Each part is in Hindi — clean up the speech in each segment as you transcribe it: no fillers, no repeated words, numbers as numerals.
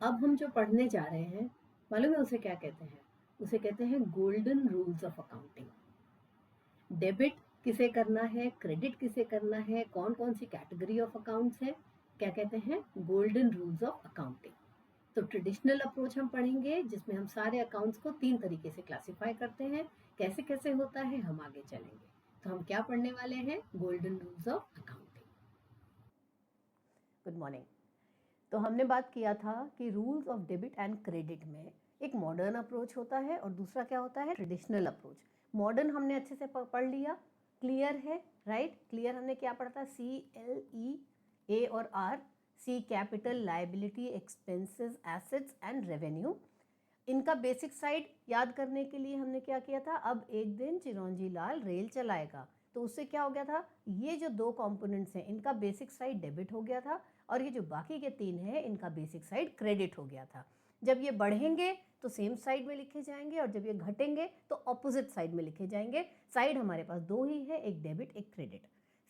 अब हम जो पढ़ने जा रहे हैं, मालूम है उसे क्या कहते हैं? उसे कहते हैं golden rules of accounting. Debit किसे करना है, क्रेडिट किसे करना है, कौन-कौन सी कैटेगरी ऑफ अकाउंट्स है, क्या कहते हैं? Golden rules of accounting. तो ट्रेडिशनल अप्रोच हम पढ़ेंगे जिसमें हम सारे अकाउंट्स को 3 तरीके से क्लासिफाई करते हैं। कैसे-कैसे होता है हम आगे चलेंगे। तो हम क्या पढ़ने वाले हैं? Golden rules of accounting. Good morning. तो हमने बात किया था कि rules of debit and credit में एक मॉडर्न अप्रोच होता है और दूसरा क्या होता है? Traditional approach. मॉडर्न हमने अच्छे से पढ़ लिया, क्लियर है, राइट? क्लियर हमने क्या पढ़ा था? CLE, A और R, C capital, liability, expenses, assets and revenue. इनका बेसिक साइड याद करने के लिए हमने क्या किया था? अब एक दिन चिरौंजी लाल रेल चलाएगा, तो उससे क्या हो गया था? ये जो 2 कंपोनेंट्स हैं इनका बेसिक साइड डेबिट हो गया था और ये जो बाकी के 3 हैं इनका बेसिक साइड क्रेडिट हो गया था। जब ये बढ़ेंगे तो सेम साइड में लिखे जाएंगे और जब ये घटेंगे तो ऑपोजिट साइड में लिखे जाएंगे। साइड हमारे पास 2 ही है, एक डेबिट एक क्रेडिट।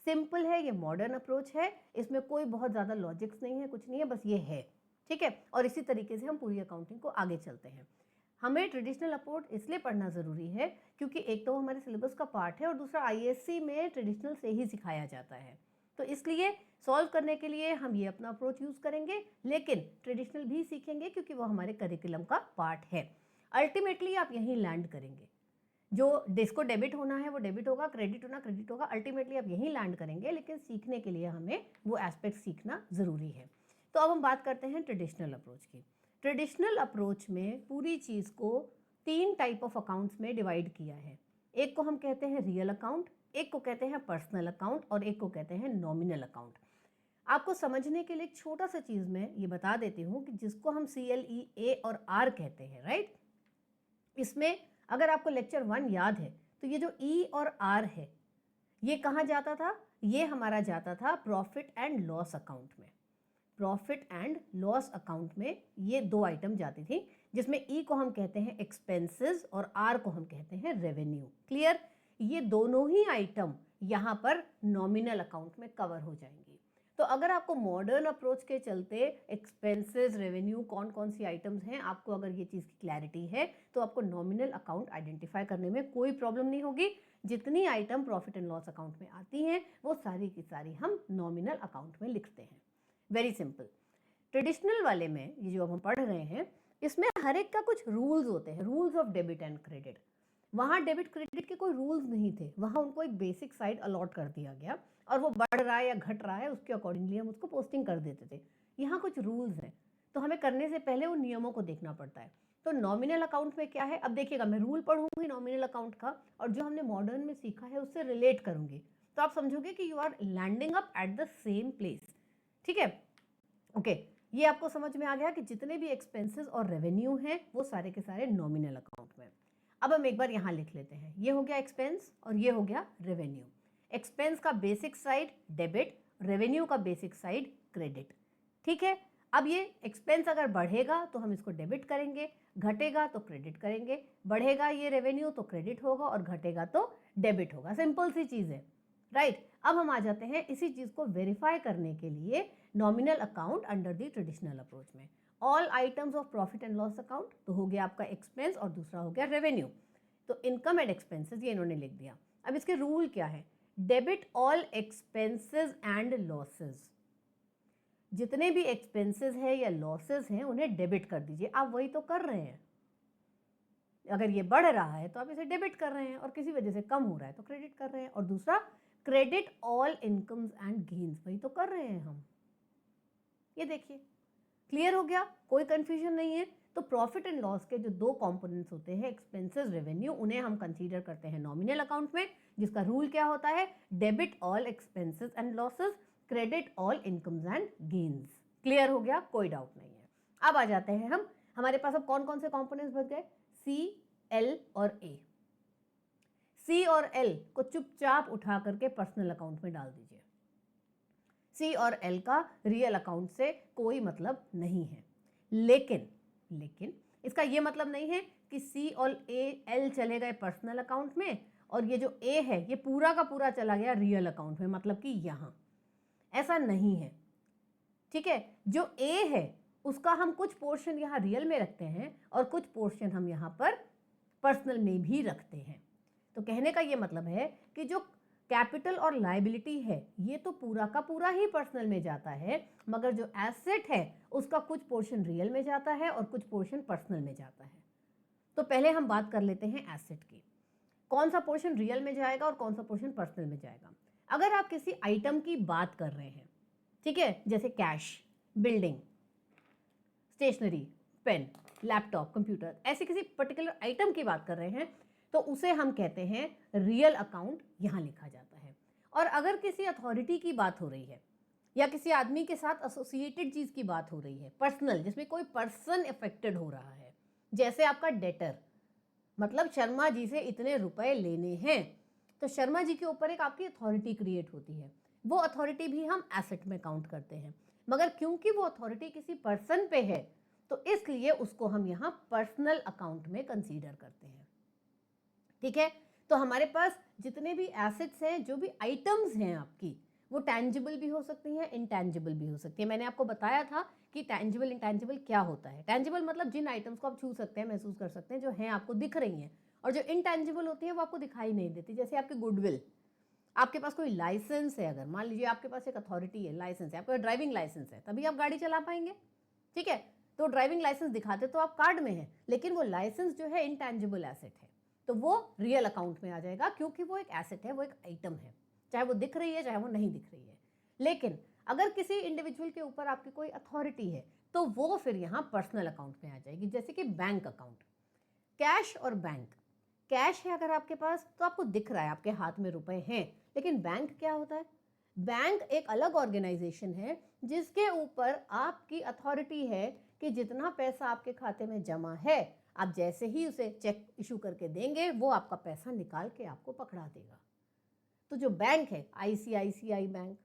सिंपल है, ये मॉडर्न अप्रोच है, इसमें कोई बहुत ज़्यादा लॉजिक्स नहीं है, कुछ नहीं है, बस ये है, ठीक है। और इसी तरीके से हम पूरी अकाउंटिंग को आगे चलते हैं। हमें ट्रेडिशनल अप्रोच इसलिए पढ़ना ज़रूरी है क्योंकि एक तो हमारे सिलेबस का पार्ट है और दूसरा ISC में ट्रेडिशनल से ही सिखाया जाता है। तो इसलिए सॉल्व करने के लिए हम ये अपना अप्रोच यूज़ करेंगे, लेकिन ट्रेडिशनल भी सीखेंगे क्योंकि वो हमारे करिकुलम का पार्ट है। अल्टीमेटली आप यहीं लैंड करेंगे। जो जिसको डेबिट होना है वो डेबिट होगा, क्रेडिट होना क्रेडिट होगा, अल्टीमेटली आप यहीं लैंड करेंगे, लेकिन सीखने के लिए हमें वो एस्पेक्ट सीखना ज़रूरी है। तो अब हम बात करते हैं ट्रेडिशनल अप्रोच की। ट्रेडिशनल अप्रोच में पूरी चीज़ को 3 टाइप ऑफ अकाउंट्स में डिवाइड किया है। एक को हम कहते हैं रियल अकाउंट, एक को कहते हैं पर्सनल अकाउंट और एक को कहते हैं नॉमिनल अकाउंट। आपको समझने के लिए एक छोटा सा चीज़ मैं ये बता देती हूँ कि जिसको हम CLE, A और R कहते हैं, राइट? इसमें अगर आपको लेक्चर 1 याद है तो ये जो E और R है ये कहाँ जाता था? ये हमारा जाता था प्रॉफिट एंड लॉस अकाउंट में। प्रॉफिट एंड लॉस अकाउंट में ये 2 आइटम जाती थी, जिसमें ई को हम कहते हैं एक्सपेंसेस और आर को हम कहते हैं रेवेन्यू। क्लियर? ये दोनों ही आइटम यहाँ पर नॉमिनल अकाउंट में कवर हो जाएंगी। तो अगर आपको मॉडर्न अप्रोच के चलते एक्सपेंसेस, रेवेन्यू, कौन कौन सी आइटम्स हैं, आपको अगर ये चीज़ की क्लैरिटी है तो आपको नॉमिनल अकाउंट आइडेंटिफाई करने में कोई प्रॉब्लम नहीं होगी। जितनी item profit and loss account में आती हैं वो सारी की सारी हम नॉमिनल अकाउंट में लिखते हैं। Very simple. ट्रेडिशनल वाले में ये जो हम पढ़ रहे हैं इसमें हर एक का कुछ रूल्स होते हैं, rules of debit and credit. वहाँ डेबिट क्रेडिट के कोई रूल्स नहीं थे, वहाँ उनको एक बेसिक साइड अलॉट कर दिया गया और वो बढ़ रहा है या घट रहा है उसके अकॉर्डिंगली हम उसको पोस्टिंग कर देते थे। यहाँ कुछ रूल्स हैं तो हमें करने से पहले उन नियमों को देखना पड़ता है। तो नॉमिनल अकाउंट में क्या है? अब देखिएगा, मैं रूल पढ़ूंगी नॉमिनल अकाउंट का और जो हमने मॉडर्न में सीखा है उससे रिलेट करूंगी, तो आप समझोगे कि you are landing up at the same place. ठीक है, ओके। ये आपको समझ में आ गया कि जितने भी एक्सपेंसेस और रेवेन्यू हैं वो सारे के सारे नॉमिनल अकाउंट में। अब हम एक बार यहाँ लिख लेते हैं, ये हो गया एक्सपेंस और ये हो गया रेवेन्यू। एक्सपेंस का बेसिक साइड डेबिट, रेवेन्यू का बेसिक साइड क्रेडिट। ठीक है, अब ये एक्सपेंस अगर बढ़ेगा तो हम इसको डेबिट करेंगे, घटेगा तो क्रेडिट करेंगे, बढ़ेगा ये रेवेन्यू तो क्रेडिट होगा और घटेगा तो डेबिट होगा। सिंपल सी चीज़ है, राइट? अब हम आ जाते हैं इसी चीज़ को वेरीफाई करने के लिए nominal account under the traditional approach में। All items of profit and loss account तो हो गया आपका एक्सपेंस और दूसरा हो गया रेवेन्यू। तो इनकम एंड एक्सपेंसेस ये इन्होंने लिख दिया। अब इसके रूल क्या है? Debit all expenses and losses. जितने भी एक्सपेंसेस हैं या लॉसेस हैं उन्हें डेबिट कर दीजिए। आप वही तो कर रहे हैं। अगर ये बढ़ रहा है तो आप इसे डेबिट कर रहे हैं और किसी वजह से कम हो रहा है तो क्रेडिट कर रहे हैं। और दूसरा credit all incomes and gains, वही तो कर रहे हैं हम। ये देखिए, क्लियर हो गया, कोई कंफ्यूजन नहीं है। तो प्रॉफिट एंड लॉस के जो 2 कंपोनेंट्स होते हैं एक्सपेंसेस, रेवेन्यू, उन्हें हम कंसीडर करते हैं नॉमिनल अकाउंट में, जिसका रूल क्या होता है? Debit all expenses and losses, credit all incomes and gains. Clear हो गया, कोई डाउट नहीं है। अब आ जाते हैं हम, हमारे पास अब कौन कौन से कंपोनेंट्स बच गए? सी, एल और ए। सी और एल को चुपचाप उठा करके पर्सनल अकाउंट में डाल दीजिए। सी और एल का रियल अकाउंट से कोई मतलब नहीं है, लेकिन इसका ये मतलब नहीं है कि सी और एल चले गए पर्सनल अकाउंट में और ये जो ए है ये पूरा का पूरा चला गया रियल अकाउंट में, मतलब कि यहाँ। ऐसा नहीं है, ठीक है? जो ए है उसका हम कुछ पोर्शन यहाँ रियल में रखते हैं और कुछ पोर्शन हम यहाँ पर पर्सनल में भी रखते हैं। तो कहने का ये मतलब है कि जो कैपिटल और लायबिलिटी है ये तो पूरा का पूरा ही पर्सनल में जाता है, मगर जो एसेट है उसका कुछ पोर्शन रियल में जाता है और कुछ पोर्शन पर्सनल में जाता है। तो पहले हम बात कर लेते हैं एसेट की, कौन सा पोर्शन रियल में जाएगा और कौन सा पोर्शन पर्सनल में जाएगा। अगर आप किसी आइटम की बात कर रहे हैं, ठीक है, जैसे cash, building, stationery, pen, laptop, computer, ऐसे किसी पर्टिकुलर आइटम की बात कर रहे हैं तो उसे हम कहते हैं रियल अकाउंट, यहाँ लिखा जाता है। और अगर किसी अथॉरिटी की बात हो रही है या किसी आदमी के साथ एसोसिएटेड चीज की बात हो रही है, पर्सनल, जिसमें कोई पर्सन इफेक्टेड हो रहा है, जैसे आपका डेटर, मतलब शर्मा जी से इतने रुपए लेने हैं, तो शर्मा जी के ऊपर एक आपकी अथॉरिटी क्रिएट होती है, वो अथॉरिटी भी हम एसेट में काउंट करते हैं। मगर क्योंकि वो अथॉरिटी किसी पर्सन पे है तो इसलिए उसको हम यहाँ पर्सनल अकाउंट में कंसीडर करते हैं। ठीक है, तो हमारे पास जितने भी एसेट्स हैं, जो भी आइटम्स हैं आपकी, वो टैंजिबल भी हो सकती हैं, इनटैंजिबल भी हो सकती है। मैंने आपको बताया था कि टैंजिबल इंटैंजिबल क्या होता है। टैंजिबल मतलब जिन आइटम्स को आप छू सकते हैं, महसूस कर सकते हैं, जो हैं आपको दिख रही हैं, और जो इनटैंजिबल होती है वो आपको दिखाई नहीं देती। जैसे आपकी गुडविल, आपके पास कोई लाइसेंस है, अगर मान लीजिए आपके पास एक अथॉरिटी है, लाइसेंस है, आपका ड्राइविंग लाइसेंस है, तभी आप गाड़ी चला पाएंगे। ठीक है, तो ड्राइविंग लाइसेंस दिखाते तो आप कार्ड में है, लेकिन वो लाइसेंस जो है इनटैंजिबल एसेट है, तो वो रियल अकाउंट में आ जाएगा, क्योंकि वो एक एसेट है, वो एक आइटम है, चाहे वो दिख रही है चाहे वो नहीं दिख रही है। लेकिन अगर किसी इंडिविजुअल के ऊपर आपकी कोई अथॉरिटी है तो वो फिर यहाँ पर्सनल अकाउंट में आ जाएगी। जैसे कि बैंक अकाउंट, कैश और बैंक। कैश है अगर आपके पास तो आपको दिख रहा है, आपके हाथ में रुपए हैं, लेकिन बैंक क्या होता है? बैंक एक अलग ऑर्गेनाइजेशन है जिसके ऊपर आपकी अथॉरिटी है कि जितना पैसा आपके खाते में जमा है, आप जैसे ही उसे चेक इशू करके देंगे, वो आपका पैसा निकाल के आपको पकड़ा देगा। तो जो बैंक है, ICICI bank,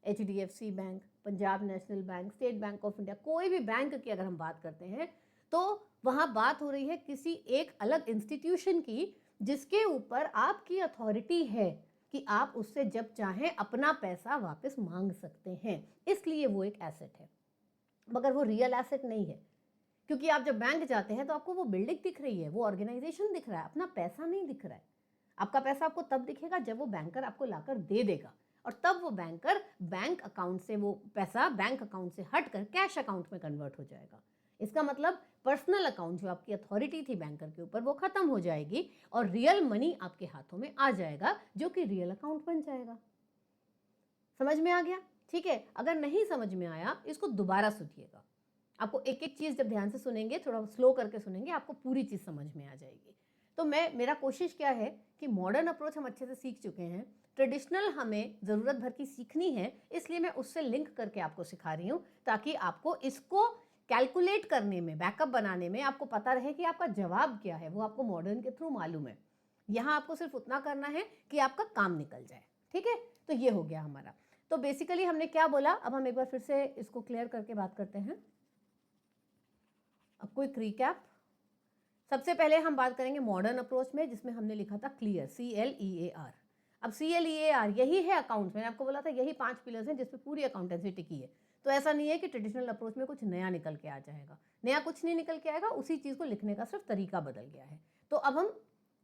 HDFC bank, Punjab national bank, state bank of India, कोई भी बैंक की अगर हम बात करते हैं तो वहाँ बात हो रही है किसी एक अलग इंस्टीट्यूशन की, जिसके ऊपर आपकी अथॉरिटी है कि आप उससे जब चाहें अपना पैसा वापस मांग सकते हैं, इसलिए वो एक एसेट है। मगर वो रियल एसेट नहीं है, क्योंकि आप जब बैंक जाते हैं तो आपको वो बिल्डिंग दिख रही है, वो ऑर्गेनाइजेशन दिख रहा है, अपना पैसा नहीं दिख रहा है। आपका पैसा आपको तब दिखेगा जब वो बैंकर आपको लाकर दे देगा, और तब वो बैंकर बैंक अकाउंट से वो पैसा बैंक अकाउंट से हटकर कैश अकाउंट में कन्वर्ट हो जाएगा। इसका मतलब पर्सनल अकाउंट जो आपकी अथॉरिटी थी बैंकर के ऊपर, वो खत्म हो जाएगी और रियल मनी आपके हाथों में आ जाएगा, जो कि रियल अकाउंट बन जाएगा। समझ में आ गया? ठीक है, अगर नहीं समझ में आया इसको दोबारा सुनिएगा। आपको एक एक चीज जब ध्यान से सुनेंगे, थोड़ा स्लो करके सुनेंगे, आपको पूरी चीज समझ में आ जाएगी। तो मेरा कोशिश क्या है कि मॉडर्न अप्रोच हम अच्छे से सीख चुके हैं, ट्रेडिशनल हमें ज़रूरत भर की सीखनी है, इसलिए मैं उससे लिंक करके आपको सिखा रही हूँ, ताकि आपको इसको कैलकुलेट करने में, बैकअप बनाने में आपको पता रहे कि आपका जवाब क्या है, वो आपको मॉडर्न के थ्रू मालूम है। यहाँ आपको सिर्फ उतना करना है कि आपका काम निकल जाए। ठीक है, तो ये हो गया हमारा। तो बेसिकली हमने क्या बोला, अब हम एक बार फिर से इसको क्लियर करके बात करते हैं। अब क्विक रिकैप। सबसे पहले हम बात करेंगे मॉडर्न अप्रोच में, जिसमें हमने लिखा था क्लियर, CLEAR। अब CLEAR यही है अकाउंट्स, मैंने आपको बोला था यही 5 पिलर्स हैं जिस पे पूरी अकाउंटेंसी टिकी है। तो ऐसा नहीं है कि ट्रेडिशनल अप्रोच में कुछ नया निकल के आ जाएगा, नया कुछ नहीं निकल के आएगा, उसी चीज़ को लिखने का सिर्फ तरीका बदल गया है। तो अब हम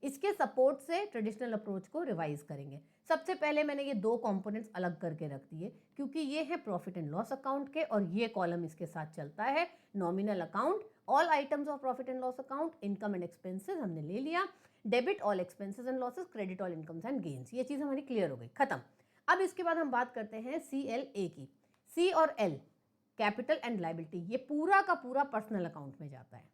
इसके सपोर्ट से ट्रेडिशनल अप्रोच को रिवाइज करेंगे। सबसे पहले मैंने ये 2 कंपोनेंट्स अलग करके रख दिए, क्योंकि ये है प्रॉफिट एंड लॉस अकाउंट के, और ये कॉलम इसके साथ चलता है nominal account, all items of profit and loss account, income and expenses हमने ले लिया, debit all expenses and losses, credit all incomes and gains. ये चीज़ हमारी क्लियर हो गई, खत्म। अब इसके बाद हम बात करते हैं CLA की। C और L, कैपिटल एंड लायबिलिटी, ये पूरा का पूरा पर्सनल अकाउंट में जाता है।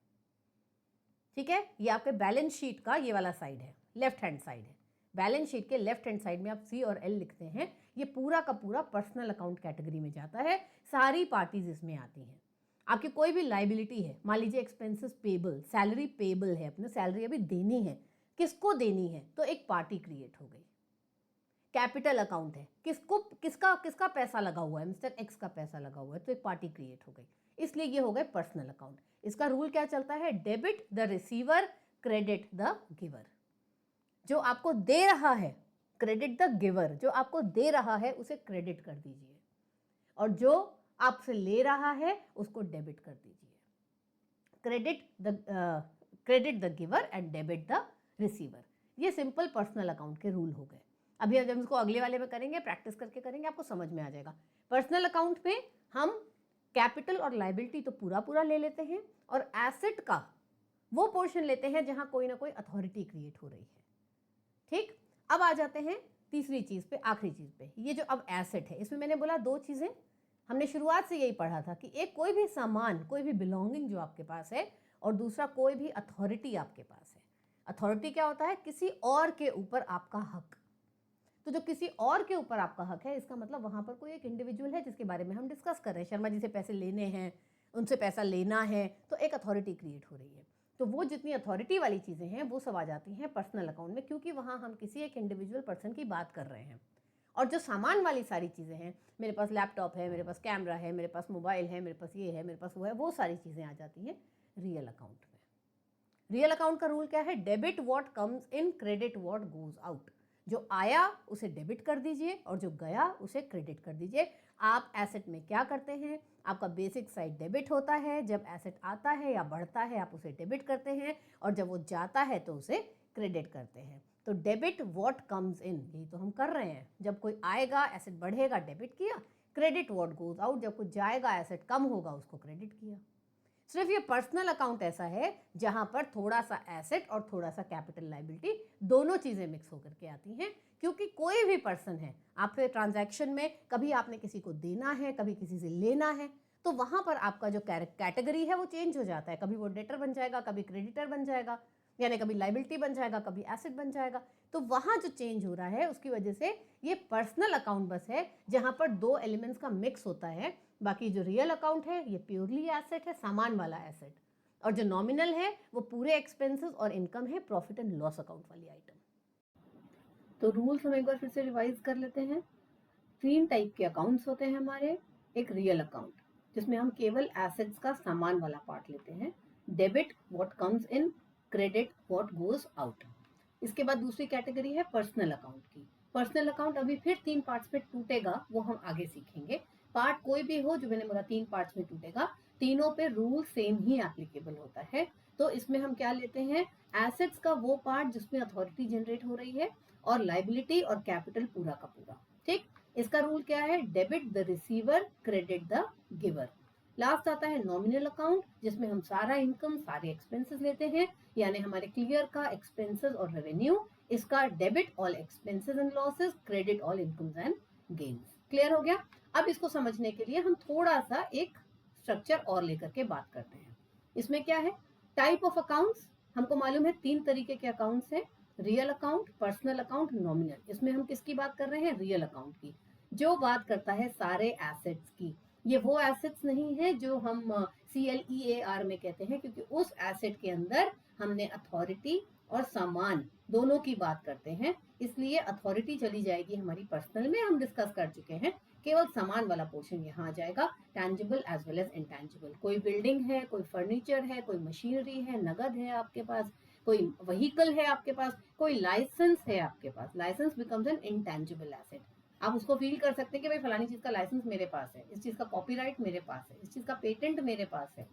ठीक है, ये आपके बैलेंस शीट का ये वाला साइड है, लेफ्ट हैंड साइड है। बैलेंस शीट के लेफ्ट हैंड साइड में आप C और L लिखते हैं, ये पूरा का पूरा पर्सनल अकाउंट कैटेगरी में जाता है। सारी पार्टीज इसमें आती हैं। आपकी कोई भी लाइबिलिटी है, मान लीजिए एक्सपेंसेस पेबल, सैलरी पेबल है, अपने सैलरी अभी देनी है, किसको देनी है, तो एक पार्टी क्रिएट हो गई। कैपिटल अकाउंट है, किसका पैसा लगा हुआ है, मिस्टर एक्स का पैसा लगा हुआ है, तो एक पार्टी क्रिएट हो गई, इसलिए ये हो गए पर्सनल अकाउंट। इसका रूल क्या चलता है, debit the receiver, credit the giver. जो आपको दे रहा है, क्रेडिट द गिवर, जो आपको दे रहा है उसे क्रेडिट कर दीजिए, और जो आपसे ले रहा है उसको डेबिट कर दीजिए। Credit the giver and debit the receiver. ये सिंपल पर्सनल अकाउंट के रूल हो गए। अभी जब इसको अगले वाले में करेंगे, प्रैक्टिस करके करेंगे, आपको समझ में आ जाएगा। पर्सनल अकाउंट में हम कैपिटल और लाइबिलिटी तो पूरा पूरा ले लेते हैं और एसेट का वो पोर्शन लेते हैं जहां कोई ना कोई अथॉरिटी क्रिएट हो रही है। ठीक, अब आ जाते हैं तीसरी चीज पे, आखिरी चीज पे। ये जो अब एसेट है, इसमें मैंने बोला दो चीजें, हमने शुरुआत से यही पढ़ा था कि एक कोई भी सामान, कोई भी बिलोंगिंग जो आपके पास है, और दूसरा कोई भी अथॉरिटी आपके पास है। अथॉरिटी क्या होता है? किसी और के ऊपर आपका हक। तो जो किसी और के ऊपर आपका हक है, इसका मतलब वहां पर कोई एक इंडिविजुअल है जिसके बारे में हम डिस्कस कर रहे हैं। शर्मा जी से पैसे लेने हैं, उनसे पैसा लेना है, तो एक अथॉरिटी क्रिएट हो रही है। तो वो जितनी अथॉरिटी वाली चीज़ें हैं वो सब आ जाती हैं पर्सनल अकाउंट में, क्योंकि वहाँ हम किसी एक इंडिविजुअल पर्सन की बात कर रहे हैं। और जो सामान वाली सारी चीज़ें हैं, मेरे पास लैपटॉप है, मेरे पास कैमरा है, मेरे पास मोबाइल है, मेरे पास ये है, मेरे पास वो है, वो सारी चीज़ें आ जाती हैं रियल अकाउंट में। रियल अकाउंट का रूल क्या है? Debit what comes in, credit what goes out. जो आया उसे डेबिट कर दीजिए और जो गया उसे क्रेडिट कर दीजिए। आप एसेट में क्या करते हैं? आपका बेसिक साइड डेबिट होता है। जब एसेट आता है या बढ़ता है आप उसे डेबिट करते हैं, और जब वो जाता है तो उसे क्रेडिट करते हैं। तो डेबिट व्हाट कम्स इन, यही तो हम कर रहे हैं। जब कोई आएगा, एसेट बढ़ेगा, डेबिट किया। क्रेडिट व्हाट गोज आउट, जब कुछ जाएगा, एसेट कम होगा, उसको क्रेडिट किया। सिर्फ ये पर्सनल अकाउंट ऐसा है जहां पर थोड़ा सा एसेट और थोड़ा सा कैपिटल लाइबिलिटी दोनों चीजें मिक्स होकर के आती हैं। क्योंकि कोई भी पर्सन है, आपके ट्रांजैक्शन में कभी आपने किसी को देना है, कभी किसी से लेना है, तो वहां पर आपका जो कैटेगरी है वो चेंज हो जाता है। कभी वो डेटर बन जाएगा, कभी क्रेडिटर बन जाएगा, यानी कभी लाइबिलिटी बन जाएगा, कभी एसेट बन जाएगा। तो वहां जो चेंज हो रहा है उसकी वजह से ये पर्सनल अकाउंट बस है जहां पर दो एलिमेंट्स का मिक्स होता है। बाकी जो रियल अकाउंट है ये प्योरली एसेट है, सामान वाला एसेट। और जो नॉमिनल है वो पूरे एक्सपेंसेस और इनकम है, प्रॉफिट एंड लॉस अकाउंट वाली आइटम। तो रूल्स हम एक बार फिर से रिवाइज कर लेते हैं। 3 टाइप के अकाउंट्स होते हैं हमारे। एक रियल अकाउंट, जिसमें हम केवल एसेट्स का सामान वाला पार्ट लेते हैं। Debit what comes in, credit what goes out. इसके बाद दूसरी कैटेगरी है पर्सनल अकाउंट की। पर्सनल अकाउंट अभी फिर 3 पार्ट्स में टूटेगा, वो हम आगे सीखेंगे। पार्ट कोई भी हो, जो मैंने बोला 3 पार्ट्स में टूटेगा, तीनों पे रूल सेम ही एप्लीकेबल होता है। तो इसमें हम क्या लेते हैं? एसेट्स का वो पार्ट जिसमें अथॉरिटी जनरेट हो रही है, और लाइबिलिटी और कैपिटल पूरा का पूरा। ठीक, इसका रूल क्या है? Debit the receiver, credit the giver. Last आता है नॉमिनल अकाउंट, जिसमें हम सारा इनकम, सारे एक्सपेंसेस लेते हैं, यानी हमारे क्लियर का एक्सपेंसेस और रेवेन्यू। इसका debit all expenses and losses, credit all incomes and gains. Clear हो गया? अब इसको समझने के लिए हम थोड़ा सा एक स्ट्रक्चर और लेकर के बात करते हैं। इसमें क्या है? टाइप ऑफ अकाउंट्स हमको मालूम है 3 तरीके के अकाउंट्स हैं। Real account, personal account, nominal. इसमें हम किसकी बात कर रहे हैं? रियल अकाउंट की, जो बात करता है सारे एसेट्स की। ये वो एसेट्स नहीं है जो हम CLEAR में कहते हैं, क्योंकि उस एसेट के अंदर हमने अथॉरिटी और सामान दोनों की बात करते हैं, इसलिए अथॉरिटी चली जाएगी हमारी पर्सनल में, हम डिस्कस कर चुके हैं। केवल सामान वाला पोर्शन यहाँ आ जाएगा, tangible as well as intangible. कोई बिल्डिंग है, कोई फर्नीचर है, कोई मशीनरी है, नगद है आपके पास, कोई व्हीकल है आपके पास, कोई लाइसेंस है आपके पास। Licence becomes N intangible asset. आप उसको फील कर सकते हैं कि भाई फलानी चीज का लाइसेंस मेरे पास है, इस चीज का कॉपीराइट मेरे पास है, इस चीज का पेटेंट मेरे पास है।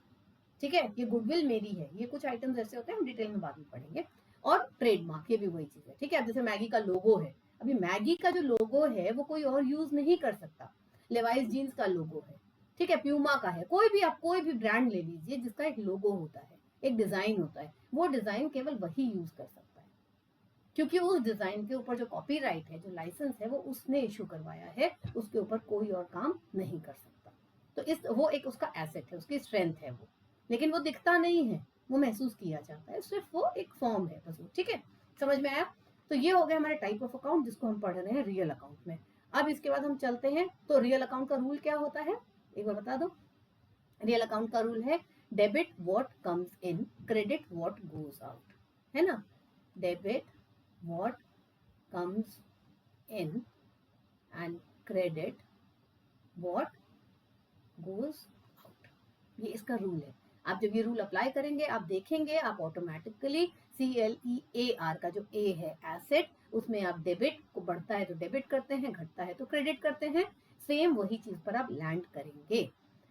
ठीक है, ये गुडविल मेरी है। ये कुछ आइटम्स ऐसे होते हैं, हम डिटेल में बाद में पढ़ेंगे। और ट्रेडमार्क, ये भी वही चीज है। ठीक है, जैसे मैगी का लोगो है, अभी मैगी का जो लोगो है वो कोई और यूज नहीं कर सकता। लेवाइस जीन्स का लोगो है, ठीक है, प्यूमा का है, कोई भी, आप कोई भी ब्रांड ले लीजिए जिसका एक लोगो होता है, एक डिजाइन होता है, वो डिजाइन केवल वही यूज कर सकता है, क्योंकि उस डिजाइन के ऊपर जो कॉपीराइट है, जो लाइसेंस है, वो उसने इशू करवाया है, उसके ऊपर कोई और काम नहीं कर सकता। तो इस वो एक उसका एसेट है, उसकी स्ट्रेंथ है वो, लेकिन वो दिखता नहीं है, वो महसूस किया जाता है, सिर्फ वो एक फॉर्म है बस वो। ठीक है, समझ में आया? तो ये हो गया हमारे टाइप ऑफ अकाउंट, जिसको हम पढ़ रहे हैं रियल अकाउंट में। अब इसके बाद हम चलते हैं, तो रियल अकाउंट का रूल क्या होता है, एक बार बता दो। रियल अकाउंट का रूल है debit what comes in, credit what goes out, है ना? Debit what comes in and credit what goes out। ये इसका रूल है। आप जब ये रूल अप्लाई करेंगे, आप देखेंगे, आप ऑटोमेटिकली CLEAR का जो A है एसेट, उसमें आप डेबिट को बढ़ता है तो डेबिट करते हैं, घटता है तो क्रेडिट करते हैं। सेम वही चीज पर आप लैंड करेंगे।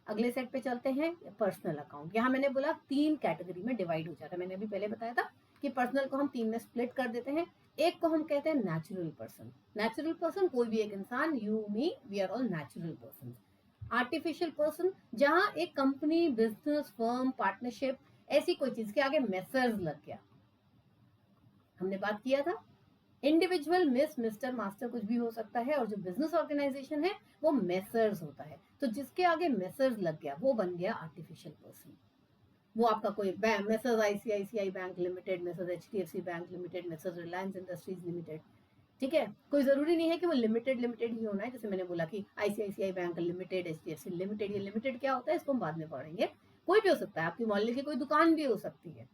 अगले सेट पे चलते हैं, पर्सनल अकाउंट। यहाँ मैंने बोला 3 कैटेगरी में डिवाइड हो जाता है। मैंने अभी पहले बताया था कि पर्सनल को हम 3 में स्प्लिट कर देते हैं। एक को हम कहते हैं नेचुरल पर्सन। नेचुरल पर्सन कोई भी एक इंसान, you me, we are all natural person. Artificial person, जहां एक कंपनी, बिजनेस, फर्म, पार्टनरशिप, ऐसी कोई चीज के आगे मेसर्स लग गया, हमने बात किया था। इंडिविजुअल, मिस, मिस्टर, मास्टर कुछ भी हो सकता है, और जो बिजनेस ऑर्गेनाइजेशन है वो मेसर्स होता है। तो जिसके आगे मेसर्स लग गया वो बन गया आर्टिफिशियल पर्सन। वो आपका कोई bank, messrs ICICI bank limited, messrs HDFC bank limited, messrs Reliance industries limited, ठीक है। कोई जरूरी नहीं है कि वो लिमिटेड लिमिटेड ही होना है। जैसे मैंने बोला कि ICICI bank limited, HDFC limited, ये लिमिटेड क्या होता है इसको हम बाद में पढ़ेंगे। कोई भी हो सकता है, आपकी मोहल्ले की कोई दुकान भी हो सकती है,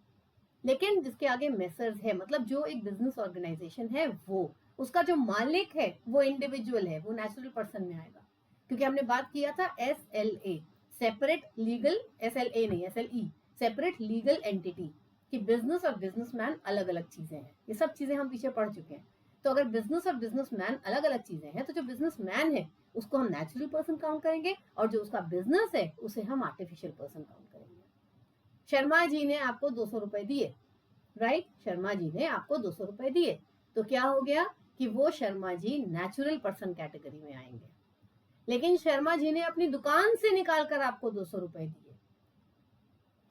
लेकिन जिसके आगे मेसर्स है, मतलब जो एक बिजनेस ऑर्गेनाइजेशन है, वो उसका जो मालिक है वो इंडिविजुअल है, वो नेचुरल पर्सन में आएगा। क्योंकि हमने बात किया था SLA, सेपरेट लीगल, SLA नहीं SLE, सेपरेट लीगल एंटिटी, कि बिजनेस और बिजनेसमैन अलग अलग चीजें हैं। ये सब चीजें हम पीछे पढ़ चुके हैं। तो अगर बिजनेस और बिजनेसमैन अलग अलग चीजें हैं, तो जो बिजनेसमैन है उसको हम नेचुरल पर्सन काउंट करेंगे, और जो उसका बिजनेस है उसे हम आर्टिफिशियल पर्सन काउंट करेंगे। शर्मा जी ने आपको 200 रुपए दिए, राइट, शर्मा जी ने आपको 200 रुपए दिए, तो क्या हो गया कि वो Sharma ji natural person category में आएंगे। लेकिन शर्मा जी ने अपनी दुकान से निकाल कर आपको 200 रुपए दिए।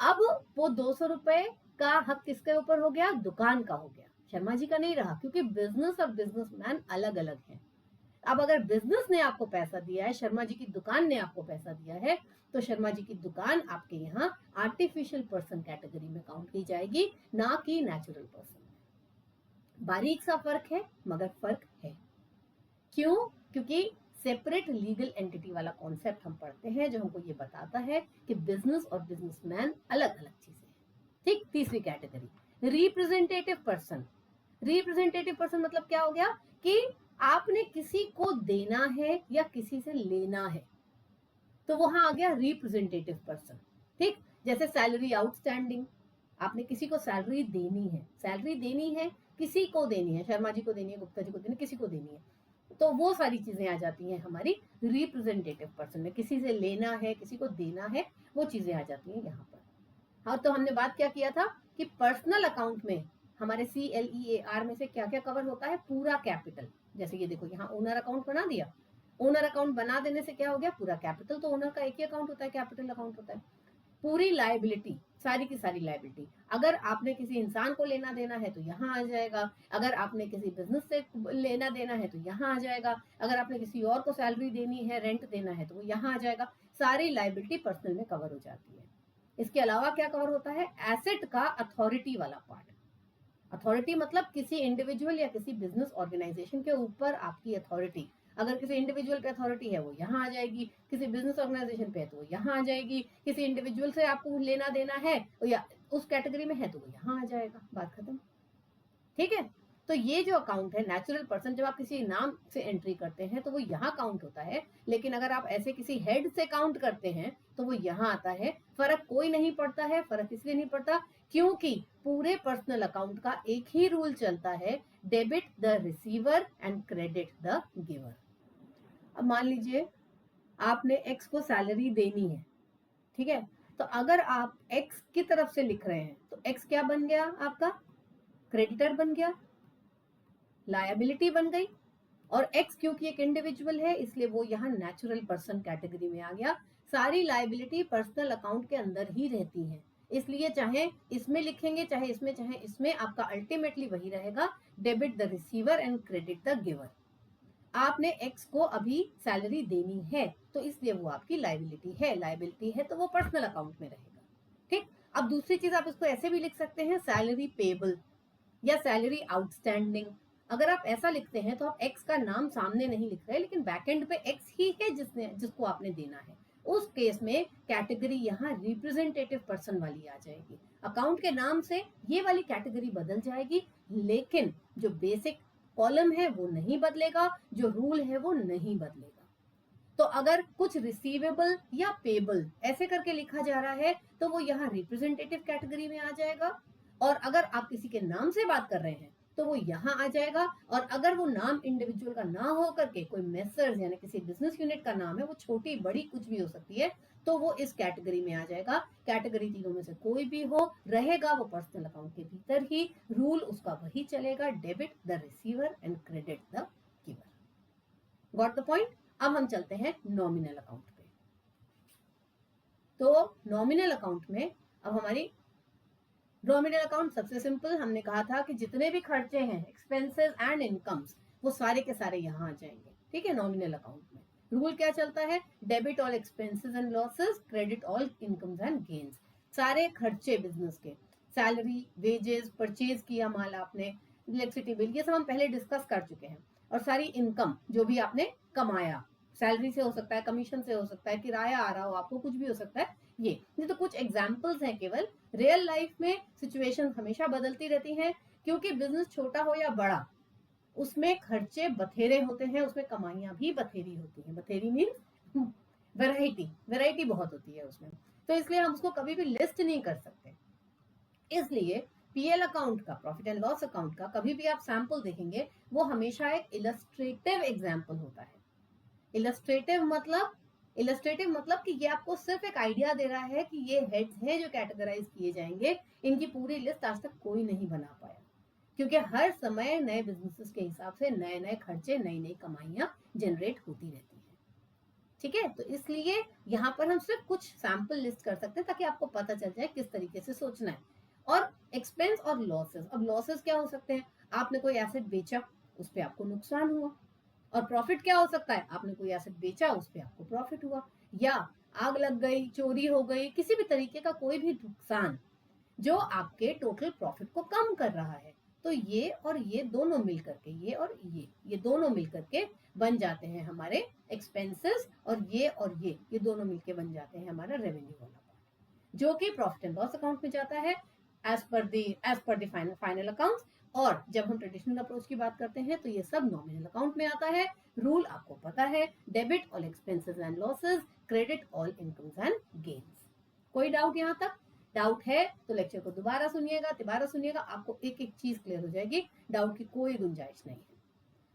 अब वो 200 रुपए का हक किसके ऊपर हो गया? दुकान का हो गया, शर्मा जी का नहीं रहा, क्योंकि बिजनेस और बिजनेसमैन अलग अलग हैं। अब अगर बिजनेस ने आपको पैसा दिया है, शर्मा जी की दुकान ने आपको पैसा दिया है, तो शर्मा जी की दुकान आपके यहाँ आर्टिफिशियल पर्सन कैटेगरी में काउंट की जाएगी, ना कि नेचुरल पर्सन। बारीक सा फर्क है, मगर फर्क है। क्यों? क्योंकि सेपरेट लीगल एंटिटी वाला कॉन्सेप्ट हम पढ़ते हैं, जो हमको ये बताता है कि बिजनेस और बिजनेसमैन अलग अलग चीजें हैं। ठीक। तीसरी category, representative person. Representative person मतलब क्या हो गया कि आपने किसी को देना है या किसी से लेना है, तो वहां आ गया रिप्रेजेंटेटिव पर्सन। ठीक। जैसे सैलरी आउटस्टैंडिंग, आपने किसी को सैलरी देनी है, सैलरी देनी है, किसी को देनी है, शर्मा जी को देनी है, गुप्ता जी को देनी है, किसी को देनी है, तो वो सारी चीजें आ जाती हैं हमारी रिप्रेजेंटेटिव पर्सन में। किसी से लेना है, किसी को देना है, वो चीजें आ जाती हैं यहाँ पर। हाँ, तो हमने बात क्या किया था कि पर्सनल अकाउंट में हमारे CLEAR में से क्या क्या कवर होता है? पूरा कैपिटल। जैसे ये देखो, यहाँ ओनर अकाउंट बना दिया, ओनर अकाउंट बना देने से क्या हो गया? पूरा कैपिटल। तो ओनर का एक ही अकाउंट होता है, कैपिटल अकाउंट होता है। पूरी लायबिलिटी, सारी की सारी लायबिलिटी, अगर आपने किसी इंसान को लेना देना है तो यहाँ आ जाएगा, अगर आपने किसी बिजनेस से लेना देना है तो यहाँ आ जाएगा, अगर आपने किसी और को सैलरी देनी है, रेंट देना है, तो वो यहाँ आ जाएगा। सारी लायबिलिटी पर्सनल में कवर हो जाती है। इसके अलावा क्या कवर होता है? एसेट का अथॉरिटी वाला पार्ट। अथॉरिटी मतलब किसी इंडिविजुअल या किसी बिजनेस ऑर्गेनाइजेशन के ऊपर आपकी अथॉरिटी। अगर किसी इंडिविजुअल पे अथॉरिटी है वो यहाँ आ जाएगी, किसी बिजनेस ऑर्गेनाइजेशन पे है तो वो यहाँ आ जाएगी, किसी इंडिविजुअल से आपको लेना देना है या उस कैटेगरी में है तो वो यहाँ आ जाएगा। बात खत्म। ठीक है। तो ये जो अकाउंट है नेचुरल पर्सन, जब आप किसी नाम से एंट्री करते हैं तो वो यहाँ काउंट होता है, लेकिन अगर आप ऐसे किसी हेड से काउंट करते हैं तो वो यहाँ आता है। फर्क कोई नहीं पड़ता है। फर्क इसलिए नहीं पड़ता क्योंकि पूरे पर्सनल अकाउंट का एक ही रूल चलता है, debit the receiver and credit the giver. अब मान लीजिए आपने एक्स को सैलरी देनी है, ठीक है, तो अगर आप एक्स की तरफ से लिख रहे हैं तो एक्स क्या बन गया? आपका क्रेडिटर बन गया, लायबिलिटी बन गई। और एक्स क्योंकि एक इंडिविजुअल है इसलिए वो यहाँ नेचुरल पर्सन कैटेगरी में आ गया। सारी लायबिलिटी पर्सनल अकाउंट के अंदर ही रहती है, इसलिए चाहे इसमें लिखेंगे चाहे इसमें आपका अल्टीमेटली वही रहेगा, debit the receiver and credit the giver. आपने एक्स को अभी सैलरी देनी है तो इसलिए वो आपकी लायबिलिटी है, लायबिलिटी है तो वो पर्सनल अकाउंट में रहेगा। ठीक। अब दूसरी चीज आप इसको ऐसे भी लिख सकते हैं, सैलरी पेबल या सैलरी आउटस्टैंडिंग। अगर आप ऐसा लिखते हैं तो आप एक्स का नाम सामने नहीं लिख रहे, लेकिन बैकएंड पे एक्स ही है जिसको आपने देना है। उस केस में कैटेगरी यहाँ रिप्रेजेंटेटिव पर्सन वाली आ जाएगी। अकाउंट के नाम से ये वाली कैटेगरी बदल जाएगी, लेकिन जो बेसिक कॉलम है वो नहीं बदलेगा, जो रूल है वो नहीं बदलेगा। तो अगर कुछ रिसीवेबल या पेबल ऐसे करके लिखा जा रहा है तो वो यहाँ रिप्रेजेंटेटिव कैटेगरी में आ जाएगा, और अगर आप किसी के नाम से बात कर रहे हैं तो वो यहाँ आ जाएगा। और अगर वो नाम इंडिविजुअल का ना हो करके कोई मेसर्स यानी किसी बिजनेस यूनिट का नाम है, वो छोटी बड़ी कुछ भी हो सकती है, तो वो इस कैटेगरी में आ जाएगा। कैटेगरी तीनों में से कोई भी हो, रहेगा वो पर्सनल अकाउंट के भीतर ही, रूल उसका वही चलेगा, debit the receiver and credit the giver. Got the point. अब हम चलते हैं नॉमिनल अकाउंट पे। तो नॉमिनल अकाउंट में अब हमारी नॉमिनल अकाउंट सबसे सिंपल, हमने कहा था कि जितने भी खर्चे हैं, एक्सपेंसेस एंड इनकम्स, वो सारे के सारे यहाँ आ जाएंगे। ठीक है, नॉमिनल अकाउंट में रूल क्या चलता है, debit all expenses and losses, credit all incomes and gains. सारे खर्चे बिजनेस के, सैलरी, वेजेस, परचेज किया माल आपने, इलेक्ट्रिसिटी बिल, ये सब हम पहले डिस्कस कर चुके हैं। और सारी इनकम जो भी आपने कमाया, सैलरी से हो सकता है, कमीशन से हो सकता है, किराया आ रहा हो आपको, कुछ भी हो सकता है। ये तो कुछ एग्जाम्पल्स हैं केवल। रियल लाइफ में सिचुएशन हमेशा बदलती रहती हैं, क्योंकि बिजनेस छोटा हो या बड़ा, उसमें खर्चे बथेरे होते हैं, उसमें कमाइयां भी बथेरी होती हैं। बथेरी मीन्स वैरायटी बहुत होती है उसमें, तो इसलिए हम उसको कभी भी लिस्ट नहीं कर सकते। इसलिए पीएल अकाउंट का, प्रॉफिट एंड लॉस अकाउंट का, कभी भी आप सैंपल देखेंगे वो हमेशा एक इलस्ट्रेटिव एग्जाम्पल होता है। इलस्ट्रेटिव मतलब कि ये आपको सिर्फ एक आइडिया दे रहा है कि ये हेड्स हैं जो कैटेगराइज किए जाएंगे। इनकी पूरी लिस्ट आज तक कोई नहीं बना पाया, क्योंकि हर समय नए बिजनेसेस के हिसाब से नए नए खर्चे, नई नई कमाइयां जनरेट होती रहती हैं। ठीक है, तो इसलिए यहाँ पर हम सिर्फ कुछ सैंपल लिस्ट कर सकते हैं ताकि आपको पता चल जाए किस तरीके से सोचना है। और एक्सपेंस और लॉसेस, अब लॉसेस क्या हो सकते हैं, आपने कोई एसेट बेचा, उस पर आपको नुकसान हुआ। और प्रॉफिट क्या हो सकता है, आपने कोई एसेट बेचा, उस पर आपको प्रॉफिट हुआ, या आग लग गई, चोरी हो गई, किसी भी तरीके का कोई भी नुकसान जो आपके टोटल प्रॉफिट को कम कर रहा है। तो ये और ये दोनों मिल करके, ये और ये दोनों मिल करके बन जाते हैं हमारे एक्सपेंसेस, और ये दोनों मिलके बन जाते हैं हमारा रेवेन्यू वाला पार्ट, जो कि प्रॉफिट एंड लॉस अकाउंट में जाता है as per the final accounts. और जब हम ट्रेडिशनल अप्रोच की बात करते हैं तो ये सब नॉमिनल अकाउंट में आता है। रूल आपको पता है, debit all expenses and losses, credit all incomes and gains. कोई डाउट यहाँ तक? डाउट है तो लेक्चर को दोबारा सुनिएगा, आपको एक एक चीज क्लियर हो जाएगी, डाउट की कोई गुंजाइश नहीं है।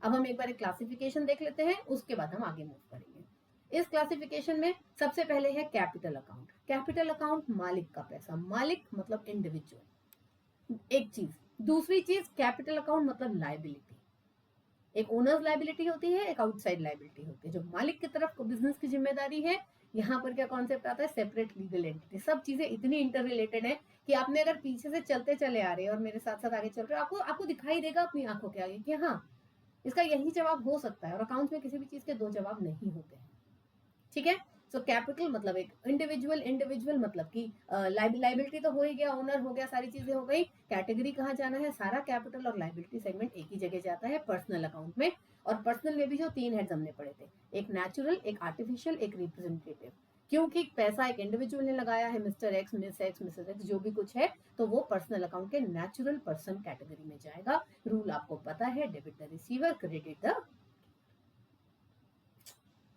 अब हम एक बार एक क्लासिफिकेशन देख लेते हैं, उसके बाद हम आगे मूव करेंगे। इस क्लासिफिकेशन में सबसे पहले है कैपिटल अकाउंट। कैपिटल अकाउंट मालिक का पैसा, मालिक मतलब इंडिविजुअल, एक चीज। दूसरी चीज, कैपिटल अकाउंट मतलब लायबिलिटी। एक ओनर्स लायबिलिटी होती है, एक आउटसाइड लायबिलिटी होती है। जो मालिक की तरफ बिजनेस की जिम्मेदारी है, यहाँ पर क्या कॉन्सेप्ट आता है, सेपरेट लीगल एंटिटी। सब चीजें इतनी इंटर रिलेटेड है कि आपने अगर पीछे से चलते चले आ रहे हैं और मेरे साथ साथ आगे चल रहे हो, आपको दिखाई देगा अपनी आंखों के आगे कि हाँ, इसका यही जवाब हो सकता है। और अकाउंट्स में किसी भी चीज के दो जवाब नहीं होते हैं। ठीक है, सो कैपिटल मतलब एक इंडिविजुअल मतलब कि लाइबिलिटी तो हो ही गया, ओनर हो गया, सारी चीजें हो गई। कैटेगरी कहाँ जाना है, सारा कैपिटल और लाइबिलिटी सेगमेंट एक ही जगह जाता है, पर्सनल अकाउंट में। और पर्सनल में भी जो 3 हेड्स हमने पढ़े थे, एक नेचुरल, एक आर्टिफिशियल, एक रिप्रेजेंटेटिव। क्योंकि पैसा एक इंडिविजुअल ने लगाया है, mister x, miss x, Mrs x, जो भी कुछ है, तो वो पर्सनल अकाउंट के नेचुरल पर्सन कैटेगरी में जाएगा। रूल आपको पता है, debit the receiver, credit the.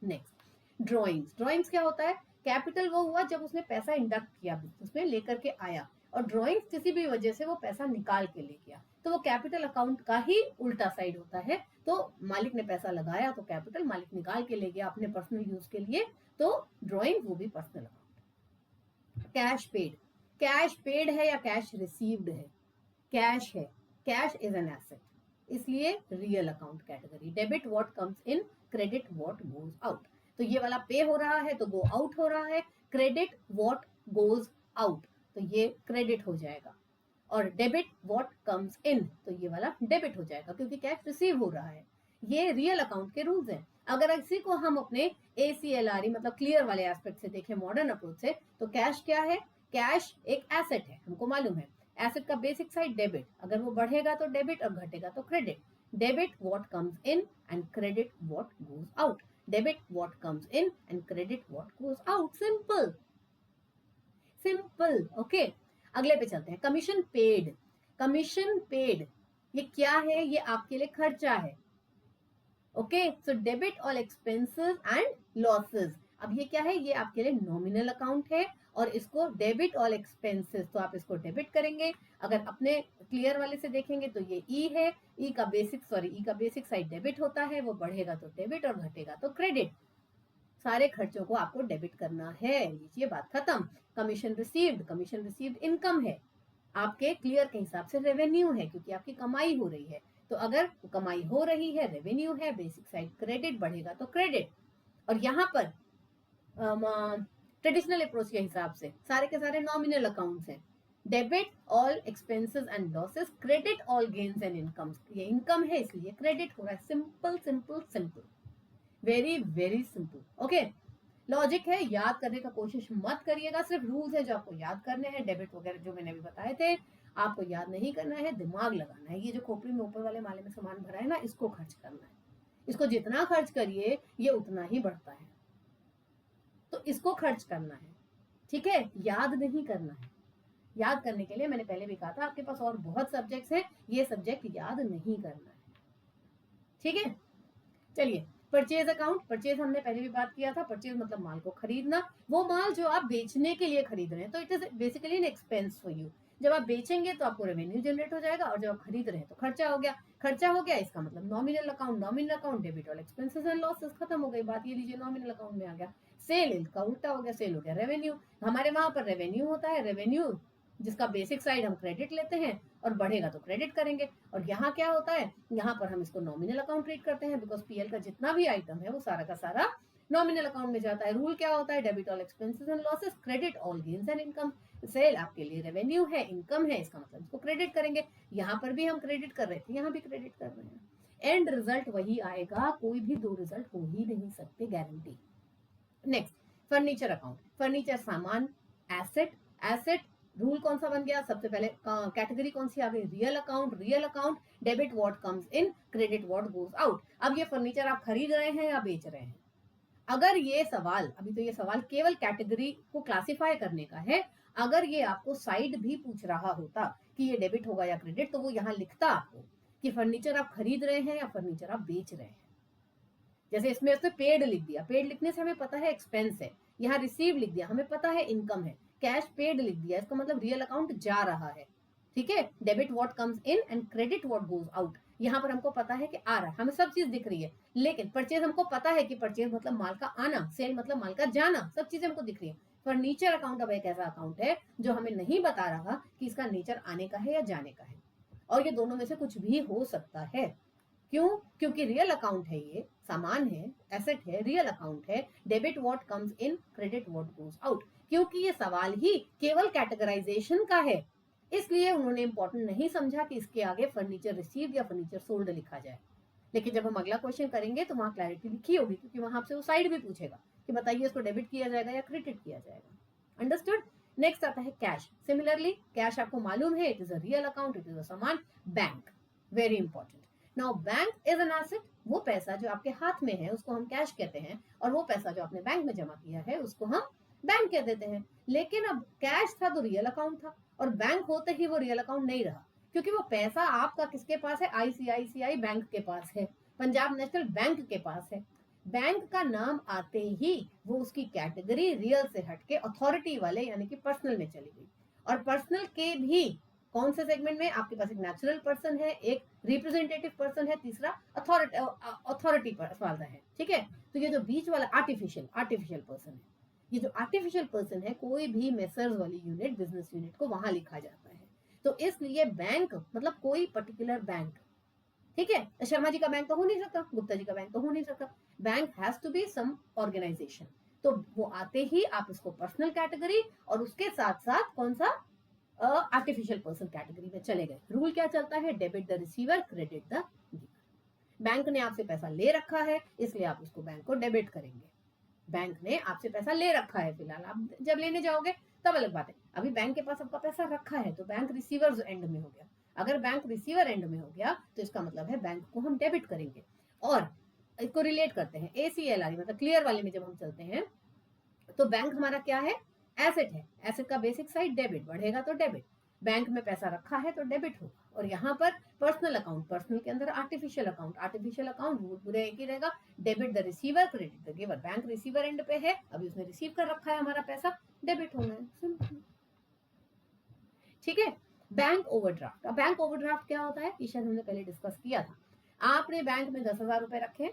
Next, drawings क्या होता है, कैपिटल वो हुआ जब उसने पैसा इंडक्ट किया, बिजनेस में लेकर के आया, और ड्रॉइंग्स किसी भी वजह से वो पैसा निकाल के ले गया, तो वो कैपिटल अकाउंट का ही उल्टा साइड होता है। तो मालिक ने पैसा लगाया तो कैपिटल, मालिक निकाल के ले गया अपने पर्सनल यूज के लिए, तो ड्रॉइंग वो भी पर्सनल अकाउंट। कैश पेड है या कैश रिसीव्ड है, कैश है, कैश इज एन एसेट, इसलिए real account category. Debit what comes in, credit what goes out. तो ये वाला पे हो रहा है तो गो आउट हो रहा है, क्रेडिट व्हाट गोज आउट, तो ये क्रेडिट हो जाएगा। और डेबिट व्हाट कम्स इन, तो ये वाला डेबिट हो जाएगा, क्योंकि कैश रिसीव हो रहा है। ये रियल अकाउंट के रूल्स हैं। अगर इसी को हम अपने ACLRE मतलब क्लियर वाले एस्पेक्ट से देखें, मॉडर्न अप्रोच से, तो कैश क्या है, कैश एक एसेट है, हमको मालूम है। एसेट का बेसिक साइड डेबिट, अगर वो बढ़ेगा तो डेबिट और घटेगा तो credit. Debit what comes in and credit what goes out. Debit what comes in and credit what goes out. Simple. Okay, अगले पे चलते हैं। कमीशन पेड, ये क्या है, ये आपके लिए खर्चा है। Okay, so debit all expenses and losses. अब ये क्या है, ये आपके लिए नॉमिनल अकाउंट है, और इसको डेबिट ऑल एक्सपेंसेस, तो आप इसको डेबिट करेंगे। अगर अपने क्लियर वाले से देखेंगे तो ये ई है, ई का बेसिक साइड डेबिट होता है, वो बढ़ेगा तो डेबिट और घटेगा तो क्रेडिट। सारे खर्चों को आपको डेबिट करना है, लीजिए बात खत्म। कमीशन रिसीव्ड इनकम है, आपके क्लियर के हिसाब से रेवेन्यू है, क्योंकि आपकी कमाई हो रही है। तो अगर कमाई हो रही है, रेवेन्यू है, बेसिक साइड क्रेडिट बढ़ेगा तो क्रेडिट। और यहाँ पर ट्रेडिशनल अप्रोच के हिसाब से सारे के सारे नॉमिनल अकाउंट्स हैं। Debit all expenses and losses, credit all gains and incomes. ये इनकम है इसलिए क्रेडिट हो रहा है। Simple simple simple, very very simple. Okay, logic है, याद करने का कोशिश मत करिएगा, सिर्फ रूल्स है जो आपको याद करने हैं। डेबिट वगैरह जो मैंने अभी बताए थे आपको याद नहीं करना है, दिमाग लगाना है। ये जो खोपड़ी में ऊपर वाले माले में सामान भरा है ना, इसको खर्च करना है। इसको जितना खर्च करिए ये उतना ही बढ़ता है, तो इसको खर्च करना है, ठीक है, याद नहीं करना है। याद करने के लिए मैंने पहले भी कहा था आपके पास और बहुत सब्जेक्ट्स हैं, ये सब्जेक्ट याद नहीं करना है, ठीक है। चलिए, परचेज अकाउंट। परचेज हमने पहले भी बात किया था, परचेज मतलब माल को खरीदना, वो माल जो आप बेचने के लिए खरीद रहे हैं, तो it is basically an expense for you. जब आप बेचेंगे तो आपको रेवेन्यू जनरेट हो जाएगा, और जब आप खरीद रहे हैं तो खर्चा हो गया। खर्चा हो गया इसका मतलब नॉमिनल अकाउंट डेबिट और एक्सपेंसेस एंड लॉसेस, खत्म हो गई बात। ये लीजिए नॉमिनल अकाउंट में आ गया। सेल का उल्टा हो गया, सेल हो गया रेवेन्यू। हमारे वहां पर रेवेन्यू होता है, रेवेन्यू जिसका बेसिक साइड हम क्रेडिट लेते हैं और बढ़ेगा तो क्रेडिट करेंगे। और यहाँ क्या होता है, यहाँ पर हम इसको नॉमिनल अकाउंट ट्रीट करते हैं, बिकॉज पीएल का जितना भी आइटम है वो सारा का सारा नॉमिनल अकाउंट में जाता है। रूल क्या होता है, debit all expenses and losses, credit all gains and income. Sale आपके लिए रेवेन्यू है, इनकम है, इसका मतलब इसको क्रेडिट करेंगे। यहाँ पर भी हम क्रेडिट कर रहे थे, यहाँ भी क्रेडिट कर रहे हैं। एंड रिजल्ट वही आएगा, कोई भी दो रिजल्ट हो ही नहीं सकते, guarantee. Next, furniture account. Furniture सामान, एसेट। एसेट रूल कौन सा बन गया, सबसे पहले कैटेगरी कौन सी आ गई, real account. Debit what comes in, credit what goes out. अब ये फर्नीचर आप खरीद रहे हैं या बेच रहे हैं, अगर ये सवाल, अभी तो ये सवाल केवल कैटेगरी को क्लासिफाई करने का है, अगर ये आपको साइड भी पूछ रहा होता कि ये डेबिट होगा या क्रेडिट, तो वो यहाँ लिखता आपको कि फर्नीचर आप खरीद रहे हैं या फर्नीचर आप बेच रहे हैं। जैसे इसमें उसने पेड लिख दिया, पेड लिखने से हमें पता है एक्सपेंस है। यहाँ रिसीव लिख दिया, हमें पता है इनकम है। कैश पेड लिख दिया, इसका मतलब रियल अकाउंट जा रहा है, ठीक है। Debit what comes in and credit what goes out, यहाँ पर हमको पता है कि आ रहा है, हमें सब चीज दिख रही है। लेकिन परचेज हमको पता है कि परचेज मतलब माल का आना, सेल मतलब माल का जाना, सब चीजें हमको दिख रही है। फर्नीचर अकाउंट अब एक ऐसा अकाउंट है जो हमें नहीं बता रहा कि इसका नेचर आने का है या जाने का है, और ये दोनों में से कुछ भी हो सकता है। क्यों, क्योंकि रियल अकाउंट है, ये सामान है, एसेट है, रियल अकाउंट है। Debit what comes in, credit what goes out, क्योंकि ये सवाल ही केवल कैटेगराइजेशन का है, इसलिए उन्होंने इंपॉर्टेंट नहीं समझा कि इसके आगे फर्नीचर रिसीव्ड या फर्नीचर सोल्ड लिखा जाए। लेकिन जब हम अगला क्वेश्चन करेंगे तो वहां क्लैरिटी लिखी होगी, क्योंकि वहां आपसे वो साइड भी पूछेगा कि बताइए इसको डेबिट किया जाएगा या क्रेडिट किया जाएगा। अंडरस्टूड। नेक्स्ट आता है कैश। सिमिलरली कैश आपको मालूम है, it is a real account, it is a सामान। Bank, very important. Now bank is an asset, वो पैसा जो आपके हाथ में है उसको हम कैश कहते हैं, और वो पैसा जो आपने बैंक में जमा किया है उसको हम बैंक कह देते हैं। लेकिन अब कैश था तो रियल अकाउंट था, और बैंक होते ही वो रियल अकाउंट नहीं रहा, क्योंकि वो पैसा आपका किसके पास है, आईसीआईसीआई बैंक के पास है, पंजाब नेशनल बैंक के पास है। बैंक का नाम आते ही वो उसकी कैटेगरी रियल से हटके अथॉरिटी वाले यानी कि पर्सनल में चली गई। और पर्सनल के भी कौन से सेगमेंट में, आपके पास एक नेचुरल पर्सन है, एक रिप्रेजेंटेटिव पर्सन है, तीसरा अथॉरिटी वाला है, ठीक है। तो ये जो बीच वाला आर्टिफिशियल पर्सन है, ये जो आर्टिफिशियल पर्सन है, कोई भी मेसर्स वाली यूनिट, बिजनेस यूनिट को वहां लिखा जाता है। तो इसलिए बैंक मतलब कोई पर्टिकुलर बैंक, ठीक है। शर्मा जी का बैंक तो हो नहीं सकता, गुप्ता जी का बैंक तो हो नहीं सकता, bank has to be some organisation. तो वो आते ही आप इसको पर्सनल कैटेगरी और उसके साथ साथ कौन सा आर्टिफिशियल पर्सन कैटेगरी में चले गए। रूल क्या चलता है, debit the receiver, credit the giver. Bank ने आपसे पैसा ले रखा है, इसलिए आप उसको बैंक को डेबिट करेंगे। बैंक ने आपसे पैसा ले रखा है, फिलहाल आप जब लेने जाओगे तब अलग बात है। अभी बैंक के पास आपका पैसा रखा है तो बैंक रिसीवर एंड में हो गया। अगर बैंक रिसीवर एंड में हो गया तो इसका मतलब है बैंक को हम डेबिट करेंगे। और इसको रिलेट करते हैं ACLR मतलब क्लियर वाले में जब हम चलते हैं तो बैंक हमारा क्या है, एसेट है। एसेट का बेसिक साइड डेबिट, बढ़ेगा तो डेबिट। बैंक में पैसा रखा है तो डेबिट होगा। और यहाँ पर पर्सनल अकाउंट, पर्सनल के अंदर artificial account, artificial account rule पूरे एक ही रहेगा, debit the receiver credit the giver. Bank receiver and पे है, अभी उसने रिसीव कर रखा है हमारा पैसा, डेबिट होना है, सिंपल। ठीक है। बैंक ओवरड्राफ्ट, अब बैंक ओवरड्राफ्ट क्या होता है, ये शायद हमने पहले डिस्कस किया था। आपने बैंक में 10,000 रुपए रखे,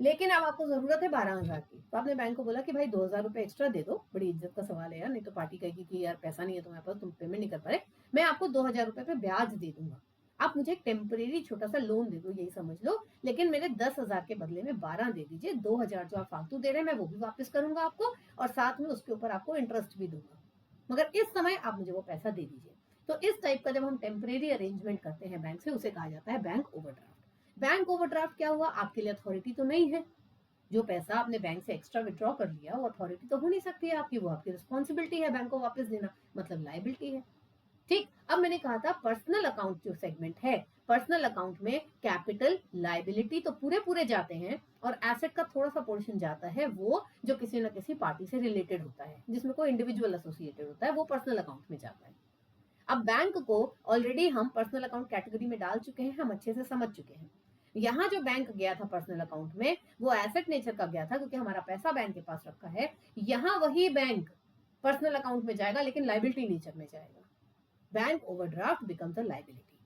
लेकिन अब आपको जरूरत है 12,000 की, तो आपने बैंक को बोला कि भाई 2,000 रुपए एक्स्ट्रा दे दो, बड़ी इज्जत का सवाल है यार, नहीं तो पार्टी कहेगी कि यार पैसा नहीं है तुम्हारे पास, तुम पेमेंट नहीं कर पा रहे, मैं आपको 2,000 रुपए पे ब्याज दे दूंगा, आप मुझे एक टेम्परेरी छोटा सा लोन दे दो, यही समझ लो, लेकिन मेरे 10,000 के बदले में 12 दे दीजिए, 2,000 जो आप फालतू दे रहे हैं मैं वो भी वापस करूंगा आपको, और साथ में उसके ऊपर आपको इंटरेस्ट भी दूंगा, मगर इस समय आप मुझे वो पैसा दे दीजिए। तो इस टाइप का जब हम टेम्परेरी अरेंजमेंट करते हैं बैंक से, उसे कहा जाता है बैंक ओवरड्राफ्ट। बैंक ओवरड्राफ्ट क्या हुआ, आपके लिए अथॉरिटी तो नहीं है, जो पैसा आपने बैंक से एक्स्ट्रा विड्रॉ कर लिया वो अथॉरिटी तो हो नहीं सकती है आपकी, वो आपकी रिस्पॉन्सिबिलिटी है बैंक को वापस देना, मतलब लायबिलिटी है। ठीक, अब मैंने कहा था पर्सनल अकाउंट जो सेगमेंट है, पर्सनल अकाउंट में कैपिटल लायबिलिटी तो पूरे पूरे जाते हैं, और एसेट का थोड़ा सा पोर्शन जाता है वो जो किसी न किसी पार्टी से रिलेटेड होता है, जिसमें कोई इंडिविजुअल एसोसिएटेड होता है, वो पर्सनल अकाउंट में जाता है। अब बैंक को ऑलरेडी हम पर्सनल अकाउंट कैटेगरी में डाल चुके हैं, हम अच्छे से समझ चुके हैं। यहाँ जो बैंक गया था पर्सनल अकाउंट में, वो एसेट नेचर का गया था, क्योंकि हमारा पैसा बैंक के पास रखा है। यहाँ वही बैंक पर्सनल अकाउंट में जाएगा, लेकिन लाइबिलिटी नेचर में जाएगा, bank overdraft becomes a liability.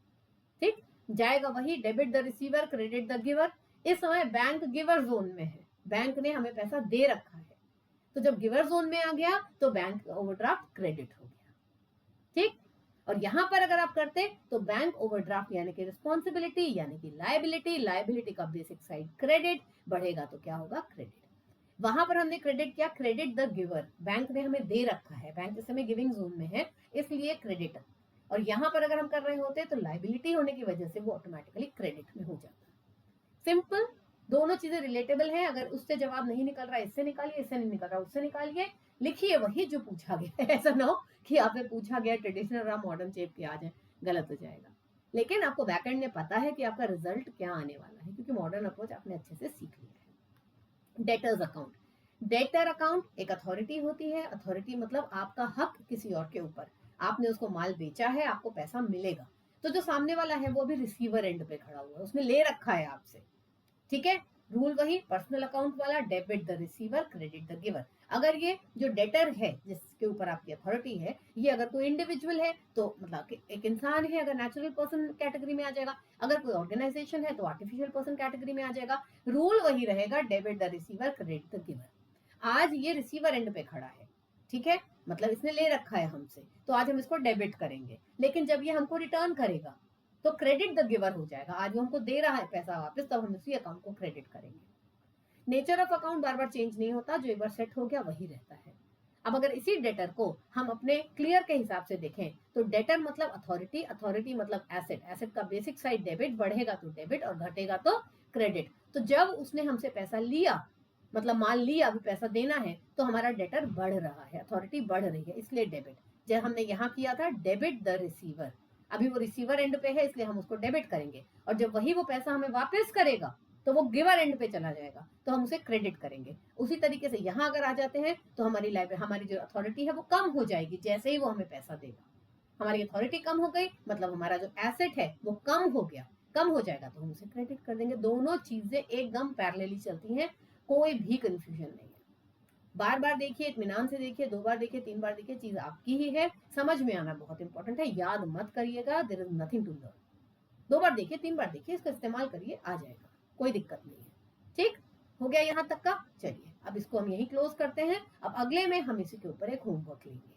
ठीक, जाएगा वही, debit the receiver credit the giver. इस समय बैंक गिवर जोन में है, बैंक ने हमें पैसा दे रखा है, तो जब गिवर जोन में आ गया तो बैंक ओवरड्राफ्ट क्रेडिट हो गया। ठीक, और यहां पर अगर आप करते तो बैंक ओवरड्राफ्ट यानी कि रिस्पॉन्सिबिलिटी यानी कि लायबिलिटी, लायबिलिटी का बेसिक साइड क्रेडिट, बढ़ेगा तो क्या होगा, क्रेडिट। वहां पर हमने क्रेडिट किया, क्रेडिट द गिवर, बैंक ने हमें दे रखा है, बैंक इस समय गिविंग जोन में है, इसलिए क्रेडिट। और यहां पर अगर हम कर रहे होते तो लायबिलिटी होने की वजह से वो ऑटोमेटिकली क्रेडिट में हो जाता। सिंपल, दोनों चीजें रिलेटेबल हैं। अगर उससे जवाब नहीं निकल रहा, इससे निकालिए, इससे नहीं निकल रहा उससे निकालिए, लिखिए वही जो पूछा गया है। ऐसा ना हो कि आपसे पूछा गया ट्रेडिशनल और आप मॉडर्न शेप के आ जाए, गलत हो जाएगा। लेकिन आपको बैकएंड में पता है कि आपका रिजल्ट क्या आने वाला है, क्योंकि मॉडर्न अप्रोच आपने अच्छे से सीख लिया है। डेटर्स अकाउंट, डेटर अकाउंट एक अथॉरिटी होती है, अथॉरिटी मतलब आपका हक किसी और के ऊपर, आपने उसको माल बेचा है, आपको पैसा मिलेगा, तो जो सामने वाला है वो अभी रिसीवर एंड पे खड़ा हुआ है, उसने ले रखा है आपसे। ठीक है, रूल वही पर्सनल अकाउंट वाला, debit the receiver credit the giver. अगर ये जो डेटर है जिसके ऊपर आपकी अथॉरिटी है, ये अगर कोई इंडिविजुअल है तो मतलब कि एक इंसान है, अगर नेचुरल पर्सन कैटेगरी में आ जाएगा, अगर कोई ऑर्गेनाइजेशन है तो आर्टिफिशियल पर्सन कैटेगरी में आ जाएगा। रूल वही रहेगा, debit the receiver credit the giver. आज ये रिसीवर एंड पे खड़ा है, ठीक है, मतलब इसने ले रखा है हमसे, तो आज हम इसको डेबिट करेंगे, लेकिन जब ये हमको रिटर्न करेगा तो क्रेडिट द गिवर हो जाएगा। आज वो हमको दे रहा है पैसा वापस, तब हम उसी अकाउंट को क्रेडिट करेंगे। Nature of account bar bar change नहीं होता, जो एक बार सेट हो गया वही रहता है। अब अगर इसी डेटर को हम अपने क्लियर के हिसाब से देखें तो डेटर मतलब अथॉरिटी, अथॉरिटी मतलब एसेट, एसेट का बेसिक साइड डेबिट, बढ़ेगा तो डेबिट और घटेगा तो क्रेडिट। तो जब उसने हमसे पैसा लिया, मतलब माल लिया, अभी पैसा देना है, तो हमारा डेटर बढ़ रहा है, अथॉरिटी बढ़ रही है, इसलिए डेबिट। जब हमने यहाँ किया था डेबिट द रिसीवर, अभी वो रिसीवर एंड पे है इसलिए हम उसको डेबिट करेंगे, और जब वही वो पैसा हमें वापस करेगा तो वो गिवर एंड पे चला जाएगा, तो हम उसे क्रेडिट करेंगे। उसी तरीके से यहाँ अगर आ जाते हैं तो हमारी हमारी जो अथॉरिटी है वो कम हो जाएगी, जैसे ही वो हमें पैसा देगा। हमारी अथॉरिटी कम हो गई, मतलब हमारा जो एसेट है वो कम हो गया, कम हो जाएगा तो हम उसे क्रेडिट कर देंगे। दोनों चीजें एकदम पैरेलली चलती हैं, कोई भी कंफ्यूजन नहीं है। बार बार देखिए, इत्मीनान से देखिए, 2 बार देखिए, 3 बार देखिए, चीज आपकी ही है, समझ में आना बहुत इंपॉर्टेंट है, याद मत करिएगा, there is nothing to learn. 2 बार देखिए, 3 बार देखिए, इसका इस्तेमाल करिए, आ जाएगा, कोई दिक्कत नहीं है। ठीक हो गया यहाँ तक का, चलिए अब इसको हम यहीं क्लोज करते हैं। अब अगले में हम इसी के ऊपर एक होमवर्क लेंगे।